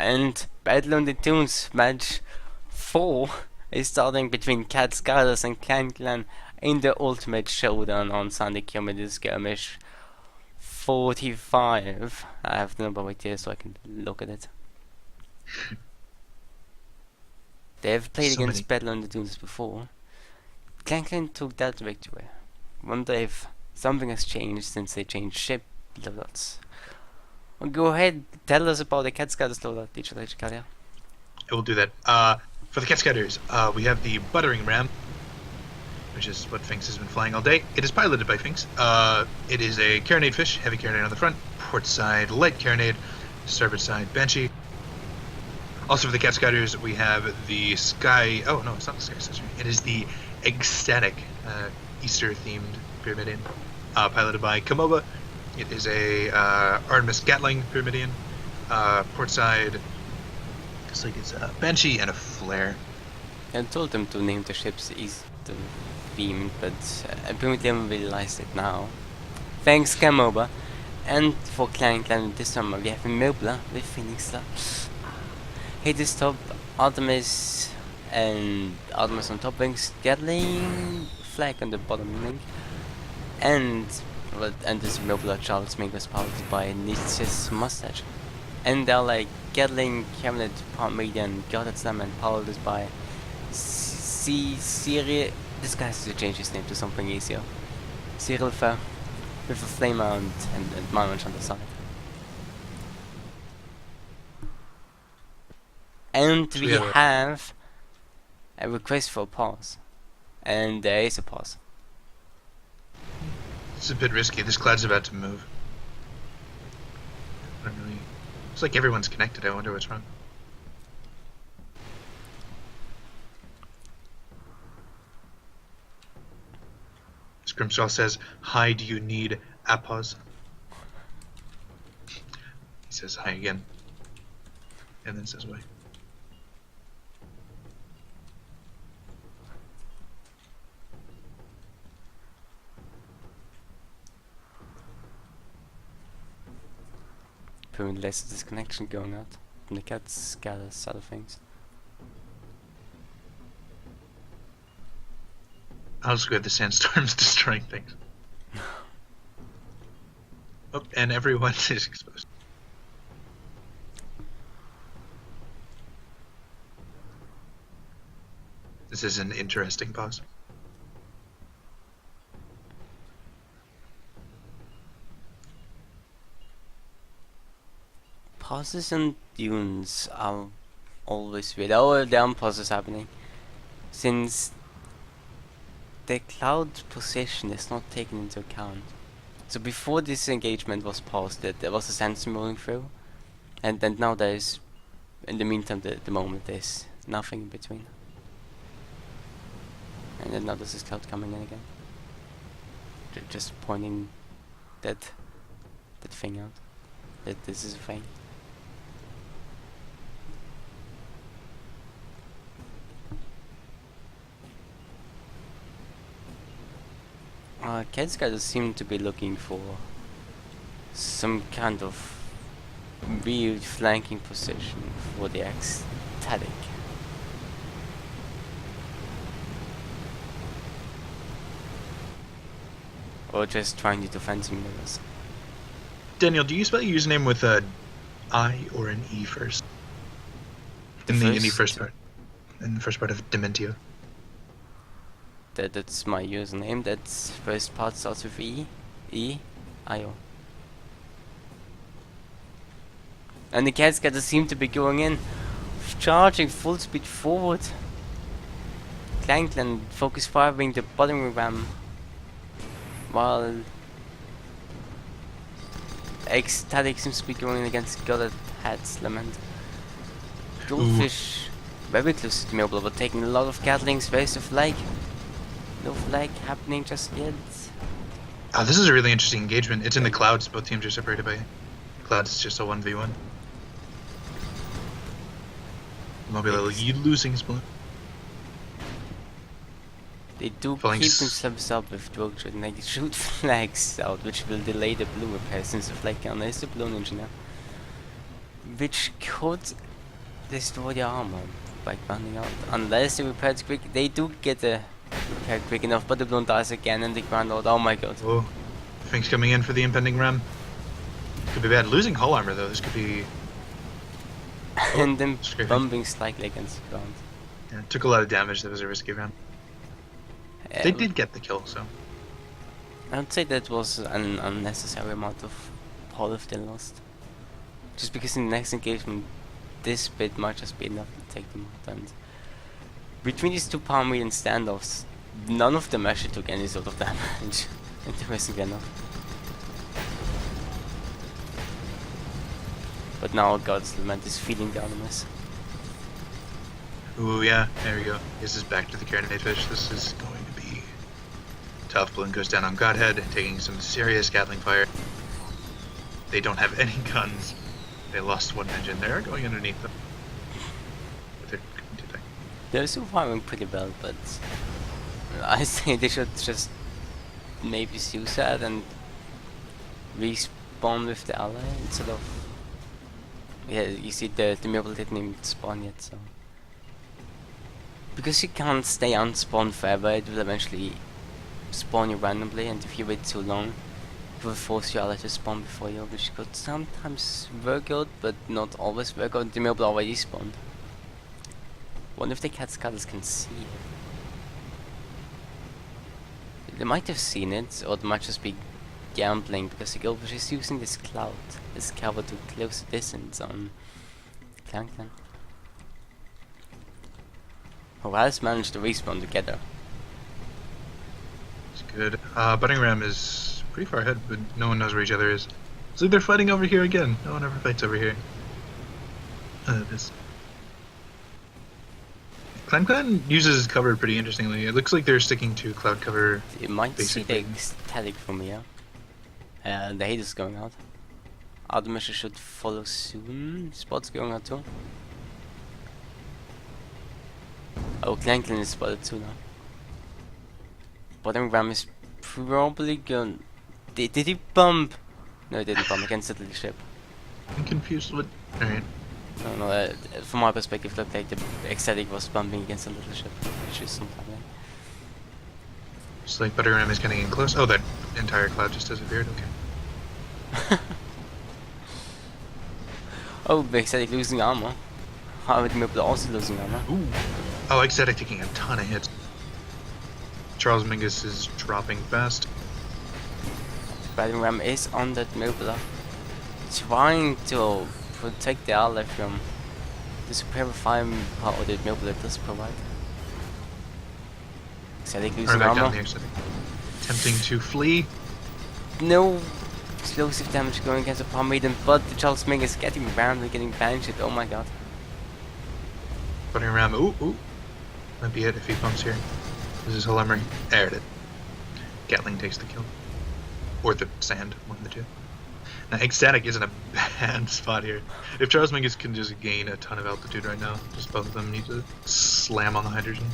And Battle on the Dunes match 4 is starting between Catskyders and Clan in the ultimate showdown on Sunday Comedy Skirmish 45. I have the number right here so I can look at it. They have played against Battle on the Dunes before. Clan took that victory. Wonder if something has changed since they changed ship loadouts. Well, go ahead, tell us about the Catskyders loadout, teacher Logicalia. I will do that. For the Catskyders, we have the Buttering Ram, which is what Finks has been flying all day. It is piloted by Finks. It is a carronade fish, heavy carronade on the front, port side light carronade, starboard side Banshee. Also for the Catskyders, we have the Sky... Oh, no, it's not the Sky Sister. It is the Ecstatic Easter-themed Pyramidian, piloted by Kamoba. It is a Artemis Gatling Pyramidian, port side... Looks like it's a Banshee and a Flare. I told them to name the ships Easter themed, but apparently I haven't realized it now. Thanks, Kamoba. And for Clan this summer, we have Mobla with Phoenix Labs. Hades top, Artemis, and Artemis on top wings, Gatling flag on the bottom wing, and this Mobla Charles Mink was powered by Nietzsche's mustache. And they're like Gatling, Cabinet, Palm Median, Goddard Slam, and powered by Cyril. This guy has to change his name to something easier. Cyril Fair with a flame mount and mount on the side. And we have a request for a pause. And there is a pause. It's a bit risky. This cloud's about to move. I don't really... It's like everyone's connected. I wonder what's wrong. Scrimshaw says, "Hi, do you need a pause?" He says hi again. And then says why. Apparently there's a disconnection going out from the Catskyders side of things. I'll just go with the sandstorms destroying things. Oh, and everyone is exposed. This is an interesting pause. Pauses and dunes are always weird. Oh, there are pauses happening. Since the cloud position is not taken into account. So before this engagement was paused, there was a sandstorm rolling through. And then now there is, in the meantime, the moment there's nothing in between. And then now there's this cloud coming in again. Just pointing that thing out. That this is a thing. Catskyders seem to be looking for some kind of weird flanking position for the Ecstatic. Or just trying to defend some maneuvers. Daniel, do you spell your username with a I or an E first? In the first part. In the first part of Dementio. That's my username. That's first part starts with E-I-O. And the Catskyders seem to be going in, charging full speed forward. Clan focus firing the bottom ram, while Ecstatic seems to be going against Goddard Hats Lament. Goldfish very close to Mobile, but taking a lot of Gatlings, waste of flag. No flag happening just yet. This is a really interesting engagement. It's in the clouds. Both teams are separated by clouds. It's just a 1v1. Mobile losing his balloon. They do keep themselves up with drug shot and they shoot flags out, which will delay the blue repair since the flag gunner is the balloon engineer. Which could destroy the armor by grounding out. Unless they repair it quick, they do get the repair quick enough, but the balloon dies again and they ground out. Oh my god. Oh, Finks coming in for the impending ram. Could be bad. Losing hull armor though. This could be. And then scraping. bumping slightly against the ground. Yeah, it took a lot of damage. That was a risky round. They did get the kill, so. I would say that was an unnecessary amount of hull if they lost. Just because in the next engagement, this bit might just be enough to take them out. And between these two palm wheel standoffs, none of them actually took any sort of damage. Interestingly enough. But now God's Lament is feeling the Artemis. Ooh, yeah, there we go. This is back to the Carronade fish. This is going to be tough. Balloon goes down on Godhead, taking some serious Gatling fire. They don't have any guns. They lost one engine. They're going underneath them. But They're surviving pretty well, but I say they should just maybe suicide and respawn with the ally instead of. Yeah, you see the Miracle didn't even spawn yet, so. Because you can't stay unspawned forever, it will eventually spawn you randomly, and if you wait too long, it will force your ally to spawn before you, which could sometimes work out, but not always work out. The Miracle already spawned. Wonder if the Catskyders can see it. They might have seen it, or they might just be gambling, because the Goldfish is using this cloud, this cover to close the distance on Plankton. Who has managed to respawn together. it's good. Budding Ram is pretty far ahead, but no one knows where each other is. So they're fighting over here again. No one ever fights over here. This. Clan uses cover pretty interestingly. It looks like they're sticking to cloud cover. You might basically. see the static from here. The hate is going out. Artemis should follow soon. Spot's going out too. Oh, Clanklin is spotted too now. Bottom Ram is probably gone. Did he bump? No, he didn't bump against the little ship. I'm confused with. Alright. No, from my perspective, it looked like the ecstatic was bumping against the little ship, which is not happening. It's like Budding Ram is getting in close. Oh, that entire cloud just disappeared. Okay. Oh, the ecstatic losing armor. How would Miracle also losing armor? Ooh. Oh, Ecstatic taking a ton of hits. Charles Mingus is dropping fast. Bottom Ram is on that Miracle, trying to protect the ally from the superior firepower that Miracle does provide. Ecstatic losing Back armor. down the Ecstatic. Attempting to flee. No explosive damage going against the palm maiden, but the Charles Ming is getting round and getting banished. Oh my god. Budding Ram. Ooh. Might be it if he bumps here. This is hull armor. There it is. Gatling takes the kill. Or the sand, one of the two. Now, Ecstatic is in a bad spot here. If Charles Mingus can just gain a ton of altitude right now, just both of them need to slam on the hydrogen.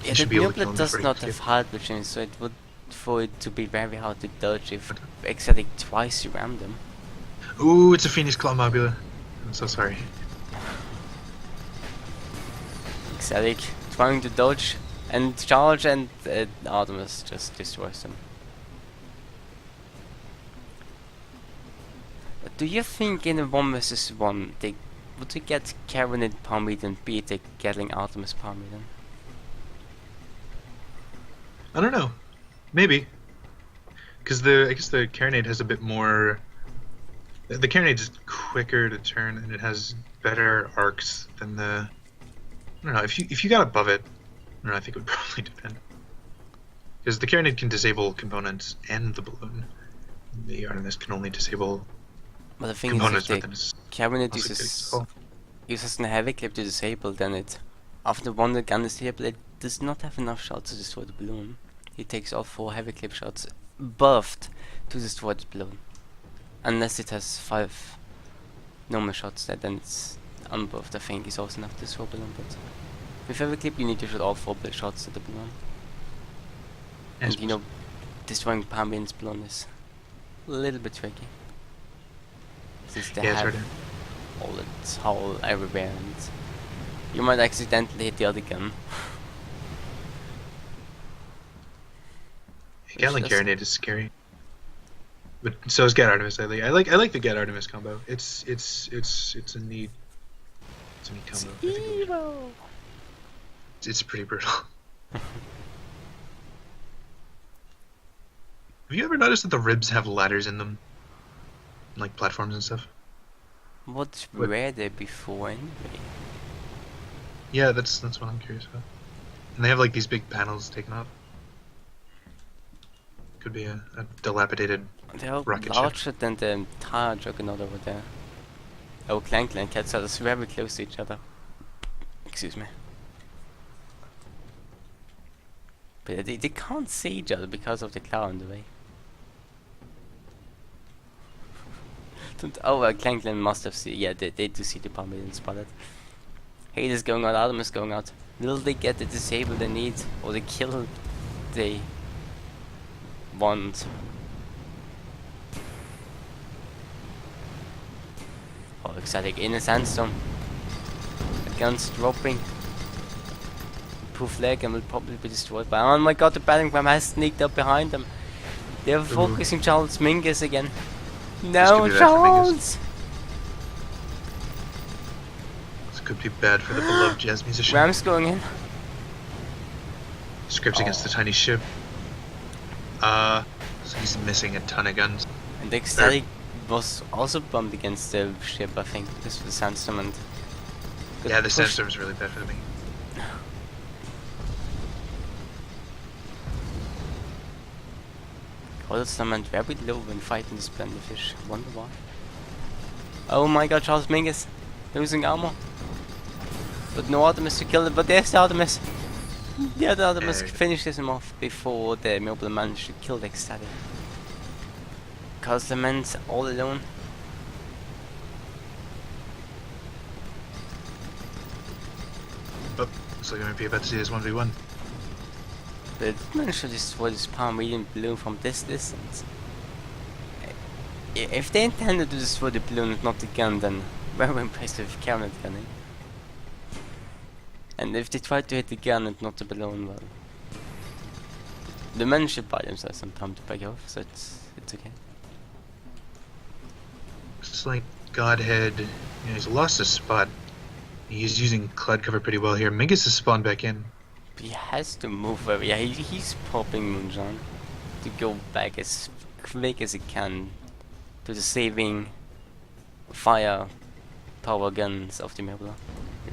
Yeah, the Miracle does not have hydrogen, so it would for it to be very hard to dodge if Ecstatic twice rammed them. Ooh, it's a Phoenix Claw Mobula. I'm so sorry. Ecstatic trying to dodge and charge, and Artemis just destroys them. But do you think in a 1 vs 1 would they get Carronade Palmweed and beat the Gatling Artemis Palmweed? I don't know. Maybe. Because I guess the Carronade has a bit more. The Carronade is quicker to turn, and it has better arcs than the. I don't know. If you got above it, I don't know. I think it would probably depend. Because the Carronade can disable components and the balloon. The Artemis can only disable. But the thing components is, if within the Carronade uses a heavy clip to disable, then it, after one the gun is disabled, it does not have enough shots to destroy the balloon. It takes all 4 heavy clip shots buffed to destroy the balloon. Unless it has 5 normal shots, then it's unbuffed. I think is also enough to destroy the balloon, but with heavy clip you need to shoot all 4 shots at the balloon. And you know, destroying Palmweed's balloon is a little bit tricky. Since they have bullets hole everywhere, and you might accidentally hit the other gun. Gatling Carronade is scary. But so is Gat Artemis. I like the Gat Artemis combo. It's a neat combo. It's pretty brutal. Have you ever noticed that the ribs have ladders in them? Like platforms and stuff? What were they before anyway? Yeah, that's what I'm curious about. And they have like these big panels taken off. Could be a dilapidated They're rocket ship. larger than the entire juggernaut over there. Oh, Clankle and Catskyders very close to each other. Excuse me. But they can't see each other because of the cloud in the way. Oh, Clankland must have seen. Yeah, they do see the bomb, they didn't spot it. Hate is going out, Adam is going out. Will they get the disable they need, or the kill they want? Oh, exciting! In a sandstorm. The gun's dropping. Poof leg and will probably be destroyed by. Oh my god, the battering ram has sneaked up behind them. They're focusing Charles Mingus again. No, Charles! This could be bad for the beloved jazz musician. Ram's going in. Scripts against the tiny ship. So he's missing a ton of guns. And the ecstatic was also bumped against the ship, I think, because of the sandstorm and... Yeah, the sandstorm is really bad for me. Coldstone went very low when fighting the splendid fish. Wonder why. Oh my god, Charles Mingus losing armor. But no Artemis to kill it, but there's the Artemis. The other Artemis finishes him off before the mobile managed to kill the ecstatic. Costaments all alone. Oh, looks like I might be about to see this 1v1. But it managed to destroy this palm radiant balloon from this distance. If they intended to destroy the balloon and not the gun, then very impressive carrot gunning. And if they tried to hit the gun and not the balloon, well, the men should buy themselves some time to back off, so it's okay. It's like Godhead, he's lost his spot. He's using cloud cover pretty well here. Mingus has spawned back in. He has to move very. Yeah, he's popping Moonshine to go back as quick as he can to the saving fire power guns of the Mabla,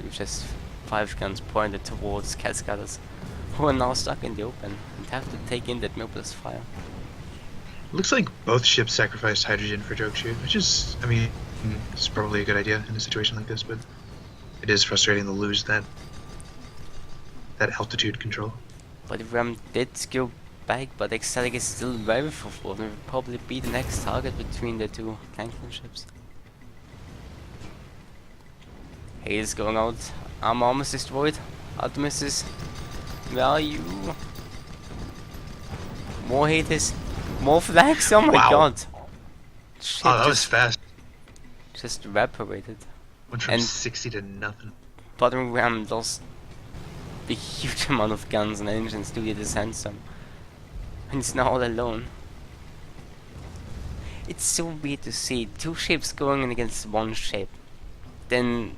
which has 5 guns pointed towards Catskyders, who are now stuck in the open and have to take in that Mabla's fire. Looks like both ships sacrificed hydrogen for joke shoot, which is, I mean, it's probably a good idea in a situation like this, but it is frustrating to lose that altitude control. But if Ram did go back, but Ecstatic is still very full and will probably be the next target between the two Clankland ships. He is going out. Armor almost destroyed. Artemis is... Where are you? More haters. More flags. Oh my god. Shit, oh, that was fast. Just evaporated. Went from 60 to nothing. Bottom Ram lost a huge amount of guns and engines to the sandstorm. And he's now all alone. It's so weird to see 2 ships going in against 1 ship. Then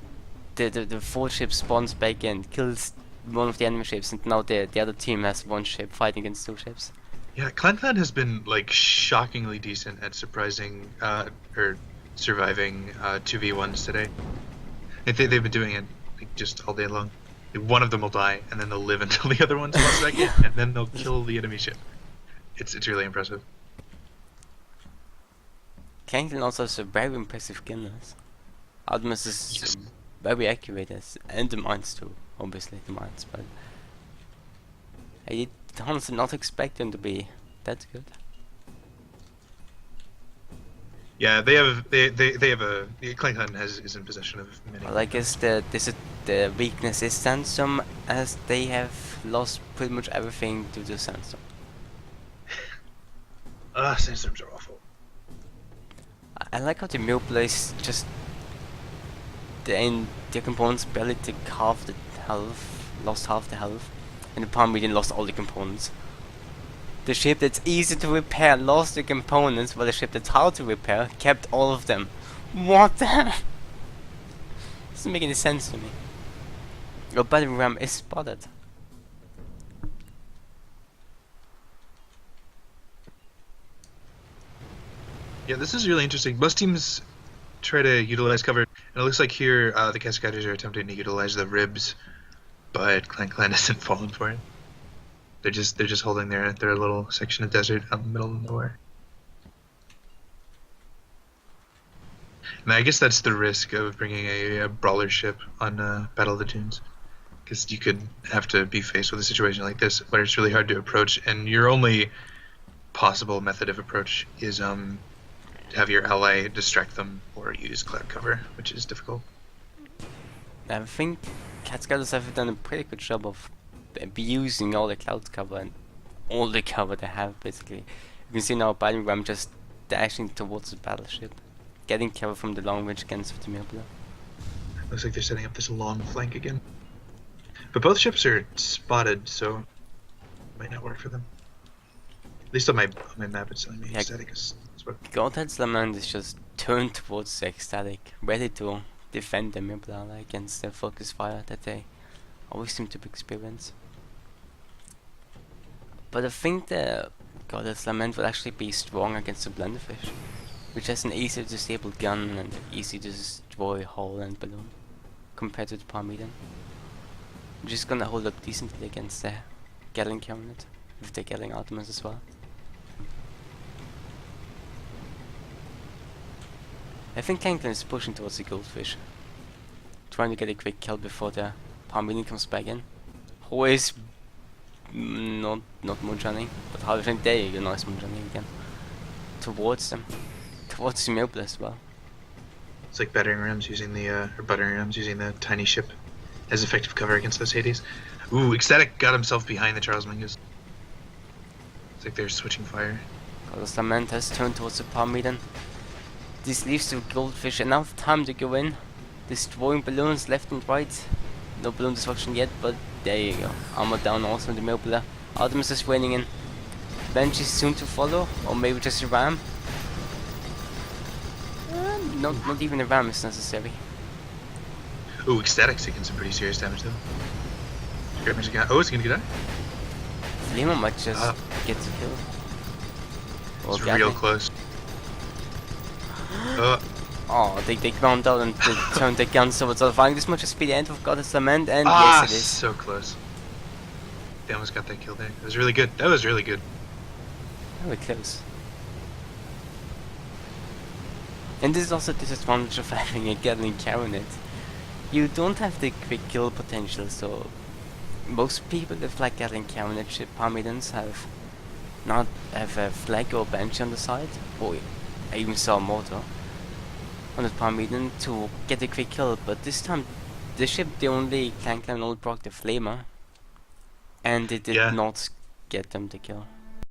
the 4th ship spawns back and kills one of the enemy ships, and now the other team has 1 ship fighting against 2 ships. Yeah, Clankland has been like shockingly decent at surprising or surviving 2v1s today. They've been doing it like, just all day long. One of them will die, and then they'll live until the other one spawns back in, and then they'll kill the enemy ship. It's really impressive. Clankland also has a very impressive gunners. Artemis is very accurate, and the mines too, obviously the mines, but I did honestly not expect them to be that good. Yeah, they have a Clankland is in possession of many. Well, I guess the weakness is sandstorm, as they have lost pretty much everything to the sandstorm. Sandstorms are awful. I like how the mill place just their components barely took half the health, lost half the health, and the Palm Median lost all the components. The ship that's easy to repair lost the components, while the ship that's hard to repair kept all of them. What the hell? Doesn't make any sense to me. Your battering ram is spotted. Yeah, this is really interesting. Most teams try to utilize cover, and it looks like here the Catskyders are attempting to utilize the ribs, but Clan isn't falling for it. They're just holding their little section of desert out in the middle of nowhere. And I guess that's the risk of bringing a brawler ship on Battle of the Dunes, because you could have to be faced with a situation like this where it's really hard to approach, and your only possible method of approach is have your ally distract them or use cloud cover, which is difficult. I think Catskyders have done a pretty good job of using all the cloud cover and all the cover they have, basically. You can see now battering ram just dashing towards the battleship, getting cover from the long range guns of the Mirbla. Looks like they're setting up this long flank again. But both ships are spotted, so it might not work for them. At least on my map it's telling me ecstatic is what. Godhead's Lament is just turned towards the ecstatic, ready to defend the Mirbla against the focus fire that they always seem to experience. But I think the Godhead's Lament will actually be strong against the Blunderfish, which has an easy to disable gun and easy to destroy hull and balloon, compared to the Parmesan. I'm just gonna hold up decently against the Gatling Cabinet, with the Gatling Artemis as well. I think Kanklin is pushing towards the Goldfish, trying to get a quick kill before the Parmesan comes back in. Who is not moonshining, but however there you go, nice moonshining again. Towards them. Towards the Mirbla as well. It's like battering rams using the or buttering rams using the tiny ship as effective cover against those Hades. Ooh, Ecstatic got himself behind the Charles Mingus. It's like they're switching fire. Godhead's Lament has turned towards the Parmesan. This leaves the Goldfish enough time to go in, destroying balloons left and right. No balloon destruction yet, but there you go. Armor down also in the Mirbla. Artemis is raining in. Bench is soon to follow, or maybe just a ram. Not even a ram is necessary. Ooh, Ecstatic's taking some pretty serious damage though. Oh, it's gonna get out. Flamer might just get the kill. It's real close. Oh, they ground out and they turned their guns towards the fire. This much is be the end of Godhead's Lament, and yes it is. So close. They almost got that kill there. That was really good. That was really good. Very close. And this is also the disadvantage of having a Gatling Cabinet. You don't have the quick kill potential, so most people with like Gatling Cabinet ship Parmedans have a flag or bench on the side, or I even saw a mortar on the Parmesan to get a quick kill, but this time the ship the only Clan only broke the flamer, and it did not get them the kill.